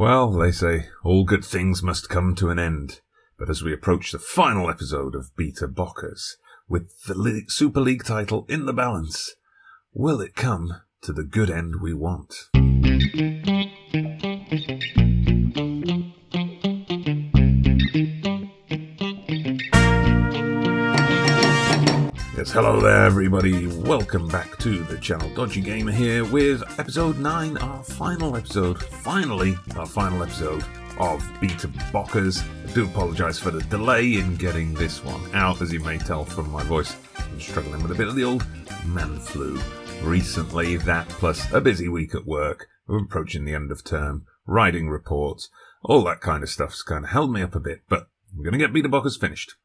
Well, they say all good things must come to an end. But as we approach the final episode of Beta Bocas, with the Super League title in the balance, will it come to the good end we want? Yes, hello there everybody, welcome back to the channel. Dodgy Gamer here with episode 9, our final episode of Beta Bocas. I do apologise for the delay in getting this one out, as you may tell from my voice. I'm struggling with a bit of the old man flu recently, that plus a busy week at work. We're approaching the end of term, writing reports, all that kind of stuff's kind of held me up a bit, but I'm going to get Beta Bocas finished.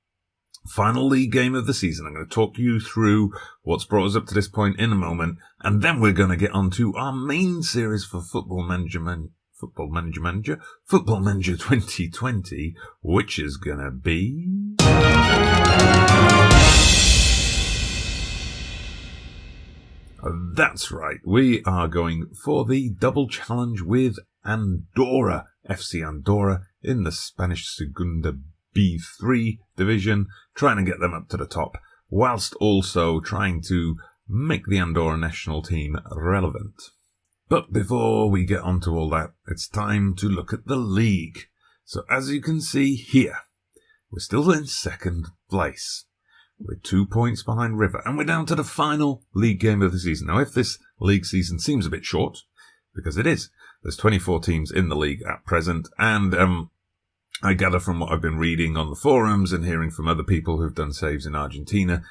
Final league game of the season. I'm going to talk you through what's brought us up to this point in a moment, and then we're going to get on to our main series for Football Manager 2020, which is going to be... That's right, we are going for the double challenge with Andorra, FC Andorra, in the Spanish Segunda B3 division, trying to get them up to the top, whilst also trying to make the Andorra national team relevant. But before we get on to all that, it's time to look at the league. So as you can see here, we're still in second place. We're 2 points behind River, and we're down to the final league game of the season. Now, if this league season seems a bit short, because it is, there's 24 teams in the league at present, and I gather from what I've been reading on the forums and hearing from other people who've done saves in Argentina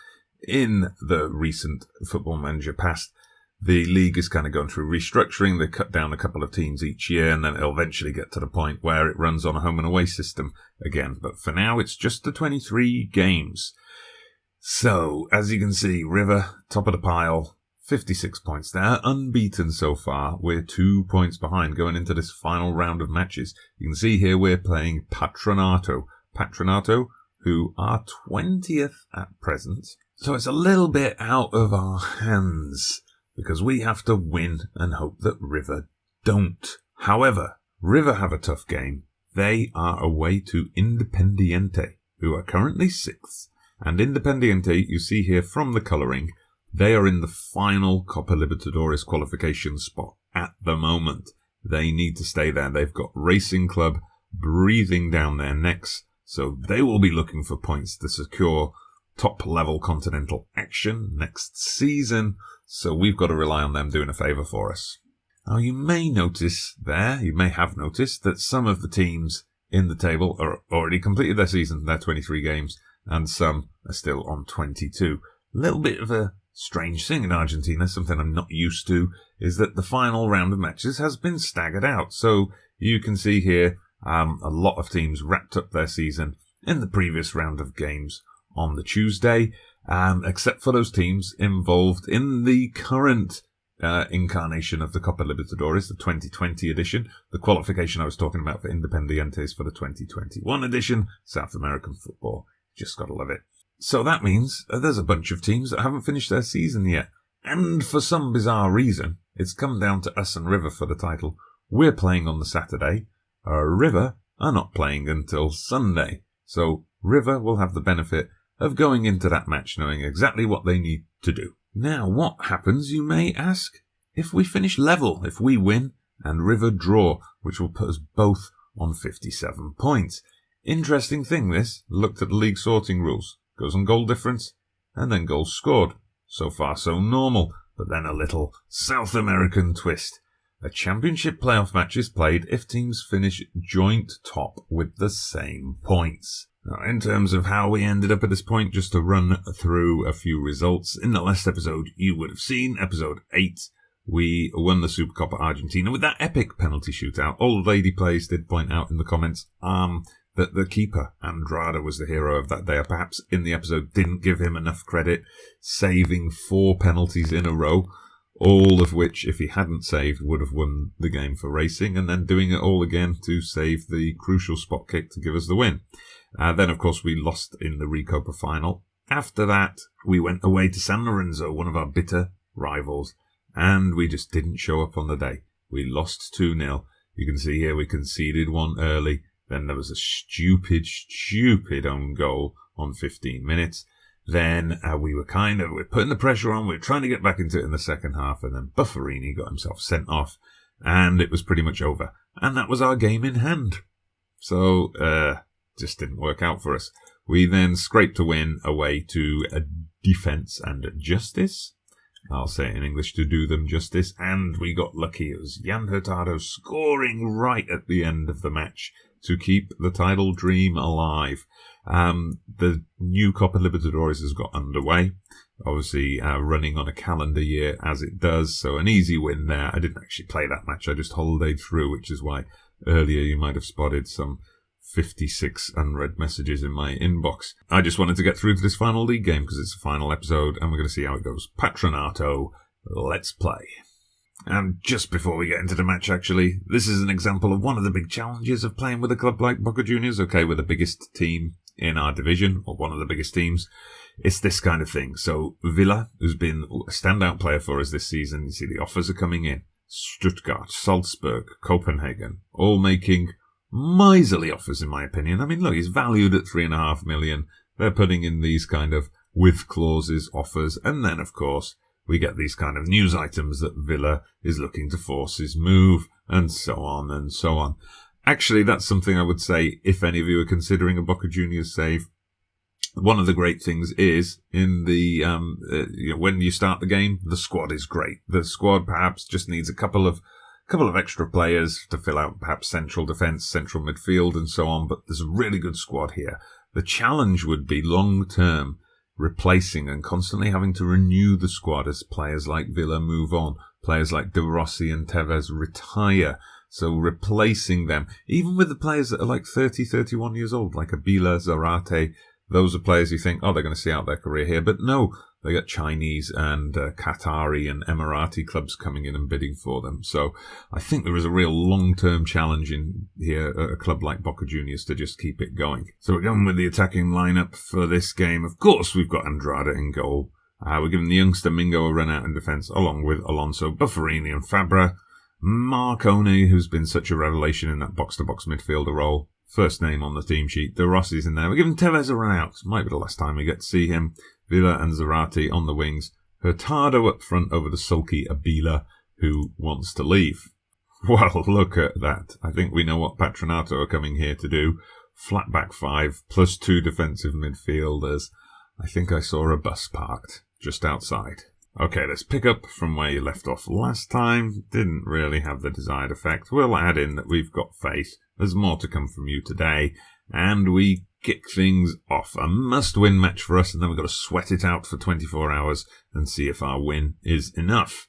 in the recent Football Manager past, the league is kind of going through restructuring. They cut down a couple of teams each year, and then it'll eventually get to the point where it runs on a home and away system again. But for now, it's just the 23 games. So, as you can see, River, top of the pile, 56 points there, unbeaten so far. We're 2 points behind going into this final round of matches. You can see here we're playing Patronato, who are 20th at present. So it's a little bit out of our hands, because we have to win and hope that River don't. However, River have a tough game. They are away to Independiente, who are currently 6th. And Independiente, you see here from the colouring, they are in the final Copa Libertadores qualification spot at the moment. They need to stay there. They've got Racing Club breathing down their necks, so they will be looking for points to secure top-level continental action next season, so we've got to rely on them doing a favour for us. Now, you may have noticed that some of the teams in the table are already completed their season, their 23 games, and some are still on 22. A little bit of a strange thing in Argentina, something I'm not used to, is that the final round of matches has been staggered out. So you can see here a lot of teams wrapped up their season in the previous round of games on the Tuesday, except for those teams involved in the current incarnation of the Copa Libertadores, the 2020 edition. The qualification I was talking about for Independiente is for the 2021 edition, South American football. Just gotta love it. So that means there's a bunch of teams that haven't finished their season yet. And for some bizarre reason, it's come down to us and River for the title. We're playing on the Saturday. River are not playing until Sunday. So River will have the benefit of going into that match knowing exactly what they need to do. Now, what happens, you may ask, if we finish level, if we win and River draw, which will put us both on 57 points. Interesting thing this, looked at the league sorting rules. Goes on goal difference, and then goals scored. So far so normal, but then a little South American twist. A championship playoff match is played if teams finish joint top with the same points. Now, in terms of how we ended up at this point, just to run through a few results. In the last episode, you would have seen, episode 8, we won the Supercopa Argentina with that epic penalty shootout. Old Lady Plays did point out in the comments, that the keeper, Andrada, was the hero of that day. Perhaps in the episode didn't give him enough credit, saving 4 penalties in a row, all of which, if he hadn't saved, would have won the game for Racing, and then doing it all again to save the crucial spot kick to give us the win. Then, of course, we lost in the Recopa final. After that, we went away to San Lorenzo, one of our bitter rivals, and we just didn't show up on the day. We lost 2-0. You can see here we conceded one early. Then there was a stupid own goal on 15 minutes. Then we're putting the pressure on. We're trying to get back into it in the second half. And then Bufferini got himself sent off. And it was pretty much over. And that was our game in hand. So, just didn't work out for us. We then scraped a win away to Defence and Justice. I'll say it in English, to do them justice. And we got lucky. It was Jan Hurtado scoring right at the end of the match to keep the title dream alive. The new Copa Libertadores has got underway. Obviously, running on a calendar year as it does. So an easy win there. I didn't actually play that match. I just holidayed through, which is why earlier you might have spotted some 56 unread messages in my inbox. I just wanted to get through to this final league game because it's the final episode and we're going to see how it goes. Patronato, let's play. And just before we get into the match, actually, this is an example of one of the big challenges of playing with a club like Boca Juniors. Okay, we're the biggest team in our division, or one of the biggest teams. It's this kind of thing. So Villa, who's been a standout player for us this season, you see the offers are coming in. Stuttgart, Salzburg, Copenhagen, all making miserly offers, in my opinion. I mean, look, he's valued at 3.5 million. They're putting in these kind of with clauses offers. And then, of course, we get these kind of news items that Villa is looking to force his move, and so on and so on. Actually, that's something I would say if any of you are considering a Boca Juniors save. One of the great things is in the when you start the game, the squad is great. The squad perhaps just needs a couple of extra players to fill out perhaps central defence, central midfield, and so on. But there's a really good squad here. The challenge would be long term replacing and constantly having to renew the squad as players like Villa move on, players like De Rossi and Tevez retire. So replacing them, even with the players that are like 30, 31 years old, like Abila, Zarate, those are players you think, oh, they're going to see out their career here. But no, they got Chinese and Qatari and Emirati clubs coming in and bidding for them. So I think there is a real long-term challenge in here at a club like Boca Juniors to just keep it going. So we're going with the attacking lineup for this game. Of course, we've got Andrada in goal. We're giving the youngster Mingo a run out in defence, along with Alonso, Bufferini and Fabra. Marconi, who's been such a revelation in that box-to-box midfielder role. First name on the team sheet. De Rossi's in there. We're giving Tevez a run out. Might be the last time we get to see him. Villa and Zarate on the wings. Hurtado up front over the sulky Abila, who wants to leave. Well, look at that. I think we know what Patronato are coming here to do. Flat back 5, plus 2 defensive midfielders. I think I saw a bus parked just outside. Okay, let's pick up from where you left off last time. Didn't really have the desired effect. We'll add in that we've got faith. There's more to come from you today. And we kick things off. A must-win match for us, and then we've got to sweat it out for 24 hours and see if our win is enough.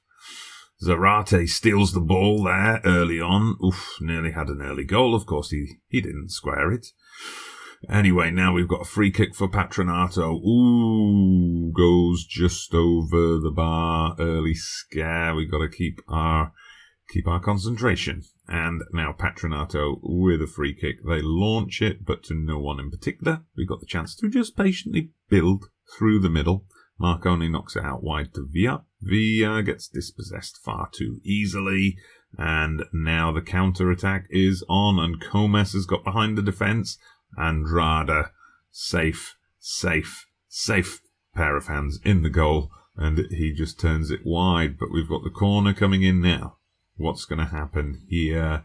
Zarate steals the ball there early on. Oof, nearly had an early goal. Of course, he didn't square it. Anyway, now we've got a free kick for Patronato. Ooh, goes just over the bar. Early scare. We've got to keep our concentration. And now Patronato with a free kick. They launch it, but to no one in particular. We've got the chance to just patiently build through the middle. Marconi knocks it out wide to Villa. Villa gets dispossessed far too easily. And now the counter-attack is on, and Comes has got behind the defence. Andrada, safe pair of hands in the goal, and he just turns it wide. But we've got the corner coming in now. What's going to happen here?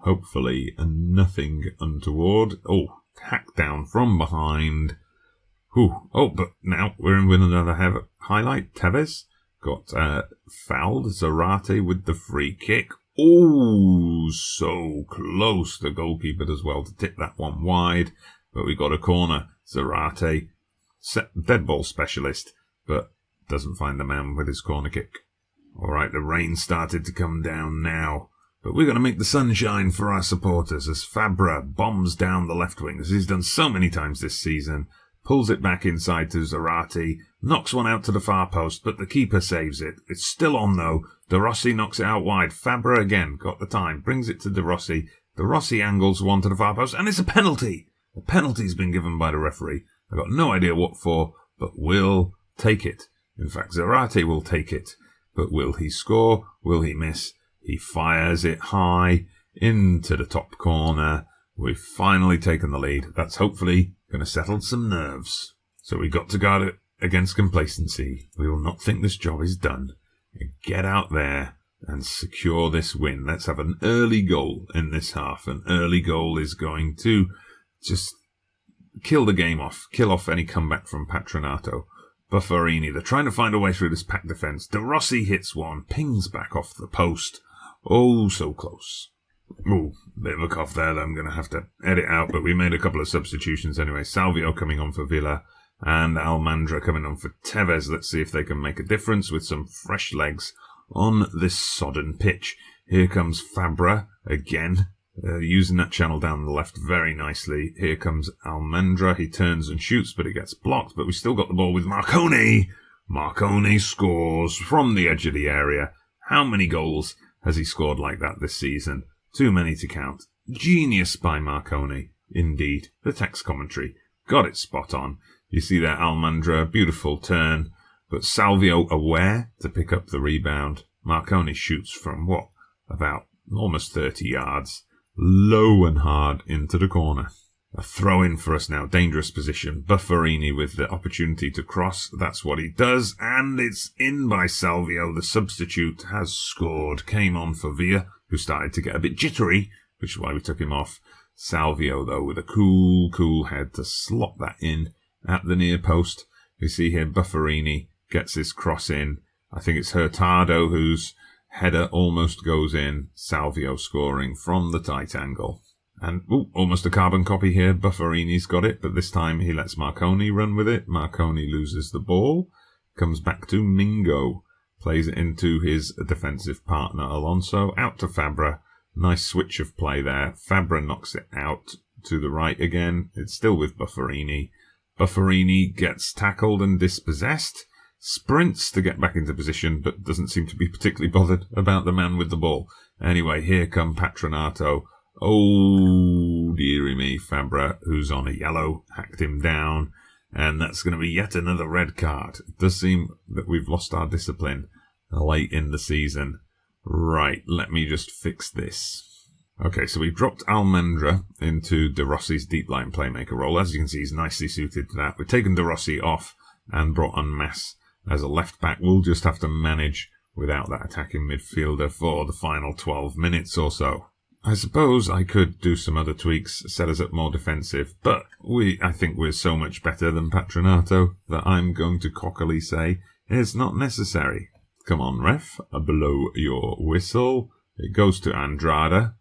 Hopefully nothing untoward. Oh, hacked down from behind. Ooh. Oh, but now we're in with another highlight. Tevez got fouled. Zarate with the free kick. Oh, so close. The goalkeeper does well to tip that one wide. But we got a corner. Zarate, dead ball specialist, but doesn't find the man with his corner kick. All right, the rain started to come down now. But we're going to make the sun shine for our supporters as Fabra bombs down the left wing, as he's done so many times this season. Pulls it back inside to Zarate, knocks one out to the far post, but the keeper saves it. It's still on though. De Rossi knocks it out wide. Fabra again, got the time, brings it to De Rossi. De Rossi angles one to the far post, and it's a penalty. A penalty's been given by the referee. I've got no idea what for, but we'll take it. In fact, Zarate will take it. But will he score? Will he miss? He fires it high. into the top corner. We've finally taken the lead. That's hopefully going to settle some nerves. So we got to guard it against complacency. We will not think this job is done. Get out there and secure this win. Let's have an early goal in this half. An early goal is going to just kill the game off. Kill off any comeback from Patronato. Buffarini, they're trying to find a way through this packed defence. De Rossi hits one, pings back off the post. Oh, so close. Ooh, bit of a cough there that I'm going to have to edit out, but we made a couple of substitutions anyway. Salvio coming on for Villa and Almandra coming on for Tevez. Let's see if they can make a difference with some fresh legs on this sodden pitch. Here comes Fabra again, using that channel down the left very nicely. Here comes Almandra. He turns and shoots, but it gets blocked. But we still got the ball with Marconi. Marconi scores from the edge of the area. How many goals has he scored like that this season? Too many to count. Genius by Marconi. Indeed. The text commentary got it spot on. You see there, Almandra, beautiful turn. But Salvio aware to pick up the rebound. Marconi shoots from what? About almost 30 yards. Low and hard into the corner. A throw-in for us now. Dangerous position. Buffarini with the opportunity to cross. That's what he does. And it's in by Salvio. The substitute has scored. Came on for Villa, who started to get a bit jittery, which is why we took him off. Salvio, though, with a cool head to slot that in at the near post. You see here Buffarini gets his cross in. I think it's Hurtado whose header almost goes in. Salvio scoring from the tight angle. And almost a carbon copy here. Buffarini's got it, but this time he lets Marconi run with it. Marconi loses the ball. Comes back to Mingo. Plays it into his defensive partner Alonso. Out to Fabra. Nice switch of play there. Fabra knocks it out to the right again. It's still with Buffarini. Buffarini gets tackled and dispossessed. Sprints to get back into position, but doesn't seem to be particularly bothered about the man with the ball. Anyway, here come Patronato. Oh, dearie me, Fabra, who's on a yellow, hacked him down, and that's going to be yet another red card. It does seem that we've lost our discipline late in the season. Right, let me just fix this. Okay, so we've dropped Almandra into De Rossi's deep line playmaker role. As you can see, he's nicely suited to that. We've taken De Rossi off and brought on Mas as a left back. We'll just have to manage without that attacking midfielder for the final 12 minutes or so. I suppose I could do some other tweaks, set us up more defensive, but I think we're so much better than Patronato that I'm going to cockily say it's not necessary. Come on, ref, blow your whistle. It goes to Andrada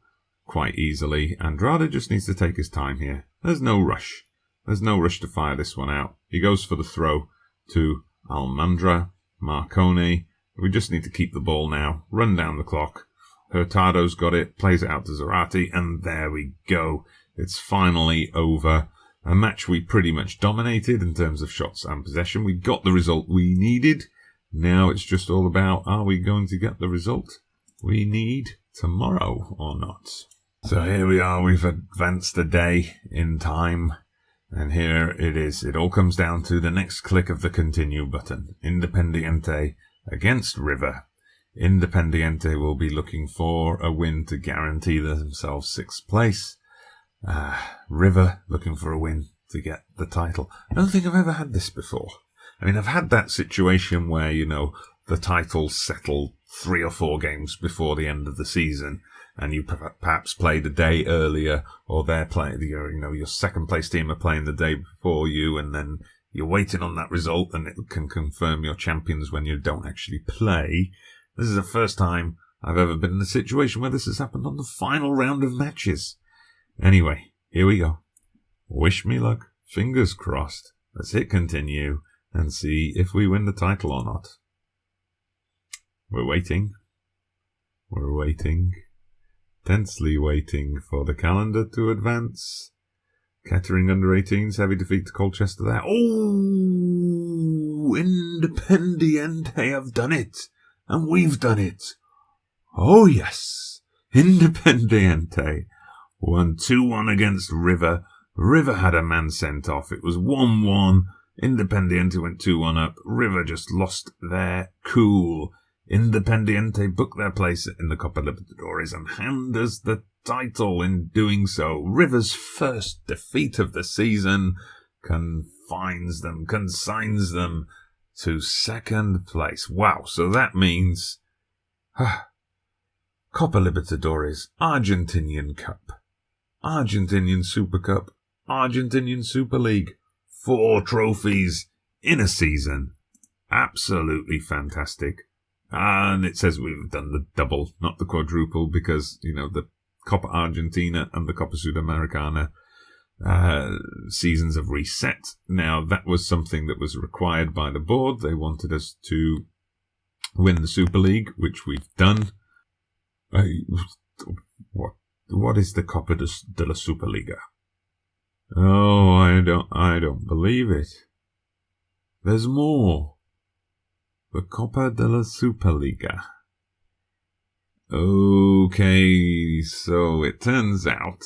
quite easily. Andrada just needs to take his time here. There's no rush. There's no rush to fire this one out. He goes for the throw to Almandra, Marconi. We just need to keep the ball now, run down the clock. Hurtado's got it, plays it out to Zarate, and there we go. It's finally over. A match we pretty much dominated in terms of shots and possession. We got the result we needed. Now it's just all about, are we going to get the result we need tomorrow or not? So here we are. We've advanced a day in time. And here it is. It all comes down to the next click of the continue button. Independiente against River. Independiente will be looking for a win to guarantee themselves 6th place. River looking for a win to get the title. I don't think I've ever had this before. I mean, I've had that situation where, the title's settled 3 or 4 games before the end of the season, and you perhaps played a day earlier, or they're playing, your second place team are playing the day before you, and then you're waiting on that result, and it can confirm your champions when you don't actually play. This is the first time I've ever been in a situation where this has happened on the final round of matches. Anyway, here we go. Wish me luck. Fingers crossed. Let's hit continue and see if we win the title or not. We're waiting. We're waiting. Tensely waiting for the calendar to advance. Kettering under 18s, heavy defeat to Colchester there. Oh! Independiente have done it. And we've done it. Oh, yes. Independiente won 2-1 against River. River had a man sent off. It was 1-1. Independiente went 2-1 up. River just lost their cool. Independiente booked their place in the Copa Libertadores and hand us the title in doing so. River's first defeat of the season consigns them to second place. Wow, so that means Copa Libertadores, Argentinian Cup, Argentinian Super Cup, Argentinian Super League. 4 trophies in a season. Absolutely fantastic. And it says we've done the double, not the quadruple, because, the Copa Argentina and the Copa Sudamericana seasons have reset. Now, that was something that was required by the board. They wanted us to win the Super League, which we've done. What is the Copa de la Superliga? Oh, I don't believe it. There's more. The Copa de la Superliga. Okay, so it turns out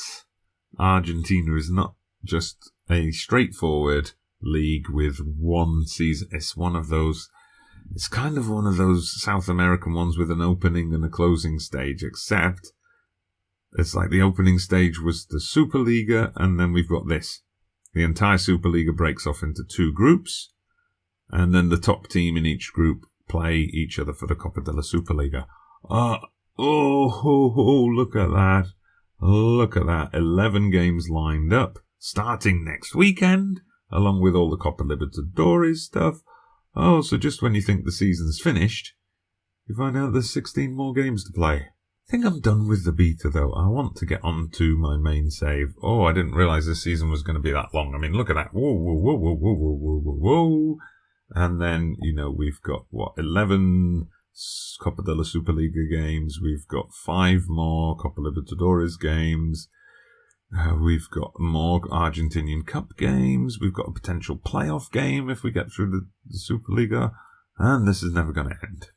Argentina is not just a straightforward league with one season. It's kind of one of those South American ones with an opening and a closing stage, except it's like the opening stage was the Superliga, and then we've got this. The entire Superliga breaks off into 2 groups, and then the top team in each group play each other for the Copa de la Superliga. Look at that. Look at that. 11 games lined up, starting next weekend, along with all the Copa Libertadores stuff. Oh, so just when you think the season's finished, you find out there's 16 more games to play. I think I'm done with the beta, though. I want to get on to my main save. Oh, I didn't realise this season was going to be that long. I mean, look at that. Whoa. And then, we've got, 11 Copa de la Superliga games. We've got 5 more Copa Libertadores games. We've got more Argentinian Cup games. We've got a potential playoff game if we get through the Superliga. And this is never going to end.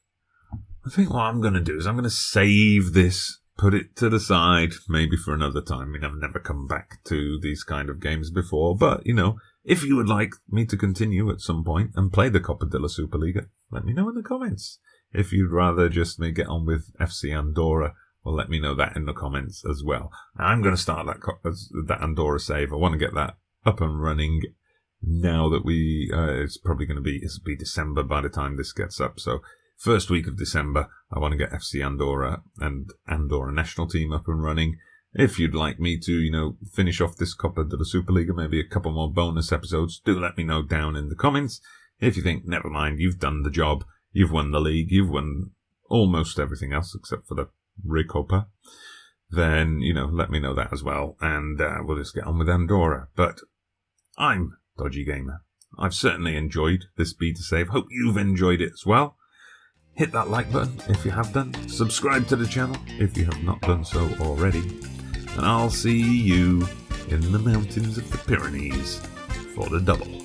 I think what I'm going to do is I'm going to save this, put it to the side, maybe for another time. I mean, I've never come back to these kind of games before. But, if you would like me to continue at some point and play the Copa de la Superliga, let me know in the comments. If you'd rather just me get on with FC Andorra, well, let me know that in the comments as well. I'm going to start that Andorra save. I want to get that up and running now that it's probably going to be December by the time this gets up. So first week of December, I want to get FC Andorra and Andorra national team up and running. If you'd like me to, finish off this Copa de la Superliga, maybe a couple more bonus episodes, do let me know down in the comments. If you think, never mind, you've done the job, you've won the league, you've won almost everything else except for the Recopa, then, let me know that as well. And we'll just get on with Andorra. But I'm Dodgy Gamer. I've certainly enjoyed this beta save. Hope you've enjoyed it as well. Hit that like button if you have done. Subscribe to the channel if you have not done so already. And I'll see you in the mountains of the Pyrenees for the double.